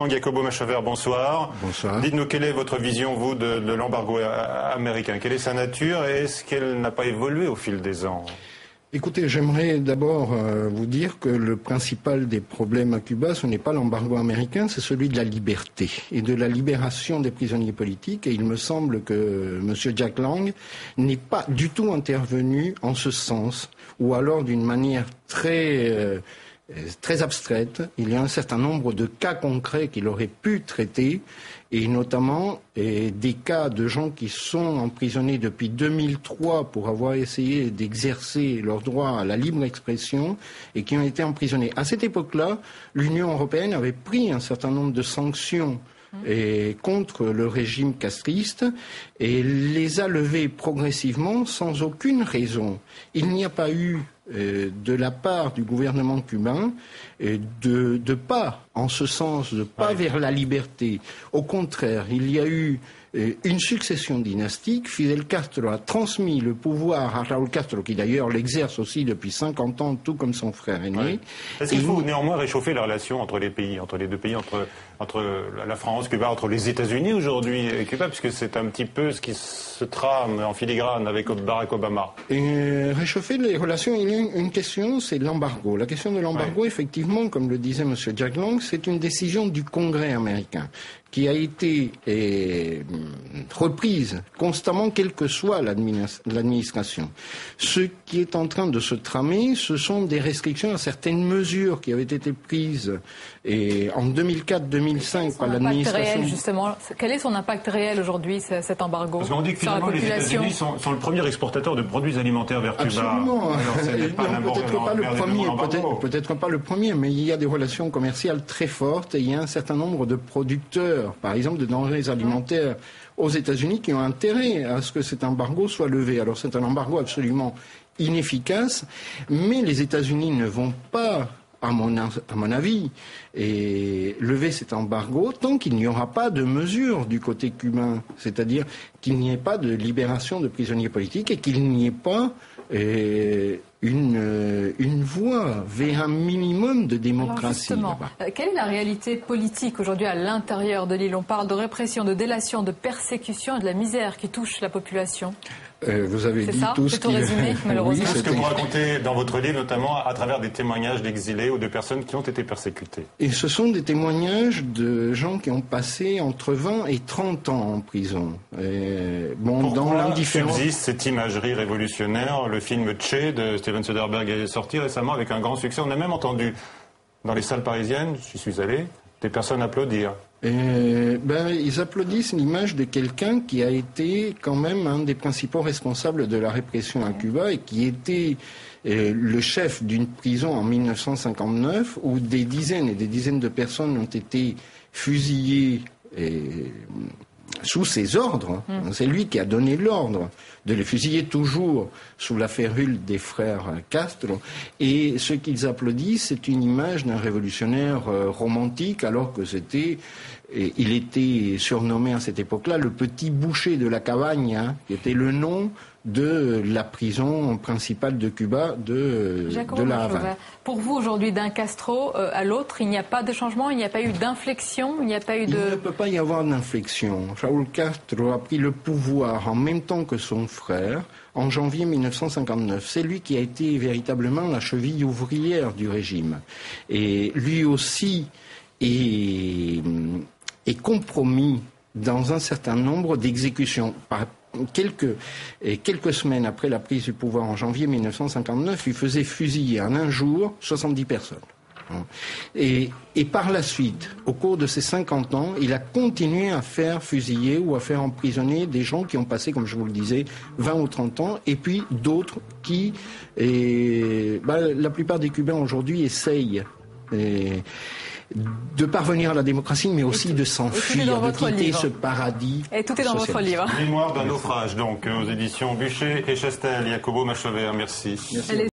Jacobo Machaver, bonsoir. Bonsoir. Dites-nous quelle est votre vision, vous, de l'embargo américain. Quelle est sa nature et est-ce qu'elle n'a pas évolué au fil des ans? Écoutez, j'aimerais d'abord vous dire que le principal des problèmes à Cuba, ce n'est pas l'embargo américain, c'est celui de la liberté et de la libération des prisonniers politiques. Et il me semble que M. Jack Lang n'est pas du tout intervenu en ce sens, ou alors d'une manière très abstraite. Il y a un certain nombre de cas concrets qu'il aurait pu traiter, et notamment des cas de gens qui sont emprisonnés depuis 2003 pour avoir essayé d'exercer leur droit à la libre expression et qui ont été emprisonnés. À cette époque-là, l'Union européenne avait pris un certain nombre de sanctions contre le régime castriste et les a levées progressivement sans aucune raison. Il n'y a pas eu de la part du gouvernement cubain de pas en ce sens, de pas vers la liberté. Au contraire, il y a eu une succession dynastique. Fidel Castro a transmis le pouvoir à Raúl Castro, qui d'ailleurs l'exerce aussi depuis 50 ans, tout comme son frère aîné. Oui. Est-ce qu'il faut néanmoins réchauffer la relation entre les pays, entre les deux pays, entre la France, Cuba, entre les États-Unis aujourd'hui et Cuba, puisque c'est un petit peu ce qui se trame en filigrane avec Barack Obama? Réchauffer les relations, il y a une question, c'est l'embargo. La question de l'embargo, effectivement, comme le disait M. Jack Lang, c'est une décision du Congrès américain qui a été reprise constamment, quelle que soit l'administration. Ce qui est en train de se tramer, ce sont des restrictions à certaines mesures qui avaient été prises en 2004-2005 par l'administration. Réel, justement, quel est son impact réel aujourd'hui, cet embargo? Parce qu'on dit que finalement les États-Unis sont le premier exportateur de produits alimentaires vers Cuba. Absolument. Peut-être pas le premier, mais il y a des relations commerciales très fortes et il y a un certain nombre de producteurs, par exemple de denrées alimentaires aux États-Unis, qui ont intérêt à ce que cet embargo soit levé. Alors c'est un embargo absolument inefficace, mais les États-Unis ne vont pas, à mon avis, lever cet embargo tant qu'il n'y aura pas de mesures du côté cubain, c'est-à-dire qu'il n'y ait pas de libération de prisonniers politiques et qu'il n'y ait pas une voie vers un minimum de démocratie. Alors justement, quelle est la réalité politique aujourd'hui à l'intérieur de l'île? On parle de répression, de délation, de persécution et de la misère qui touche la population. Vous avez dit tout ce qui... résumé, malheureusement. C'est ce que vous racontez dans votre livre, notamment à travers des témoignages d'exilés ou de personnes qui ont été persécutées. Et ce sont des témoignages de gens qui ont passé entre 20 et 30 ans en prison. Pourquoi subsiste cette imagerie révolutionnaire? Le film Che de Steven Soderbergh est sorti récemment avec un grand succès. On a même entendu dans les salles parisiennes, j'y suis allé, des personnes applaudir. Ils applaudissent l'image de quelqu'un qui a été quand même un des principaux responsables de la répression à Cuba et qui était le chef d'une prison en 1959 où des dizaines et des dizaines de personnes ont été fusillées sous ses ordres. C'est lui qui a donné l'ordre de les fusiller, toujours sous la férule des frères Castro. Et ce qu'ils applaudissent, c'est une image d'un révolutionnaire romantique, alors que il était surnommé à cette époque-là le petit boucher de la Cabaña, qui était le nom de la prison principale de Cuba, de la Havane. Pour vous, aujourd'hui, d'un Castro à l'autre, il n'y a pas de changement, il n'y a pas eu d'inflexion, il n'y a pas eu de... Il ne peut pas y avoir d'inflexion. Raúl Castro a pris le pouvoir en même temps que son frère, en janvier 1959. C'est lui qui a été véritablement la cheville ouvrière du régime. Et lui aussi est compromis dans un certain nombre d'exécutions. Quelques semaines après la prise du pouvoir en janvier 1959, il faisait fusiller en un jour 70 personnes. Et par la suite, au cours de ces 50 ans, il a continué à faire fusiller ou à faire emprisonner des gens qui ont passé, comme je vous le disais, 20 ou 30 ans, et puis d'autres qui... la plupart des Cubains aujourd'hui essayent de parvenir à la démocratie, mais aussi de s'enfuir, de quitter ce paradis. Et tout est dans votre livre. Mémoire d'un naufrage, donc, aux éditions Buchet et Chastel. Jacobo Machaver, merci.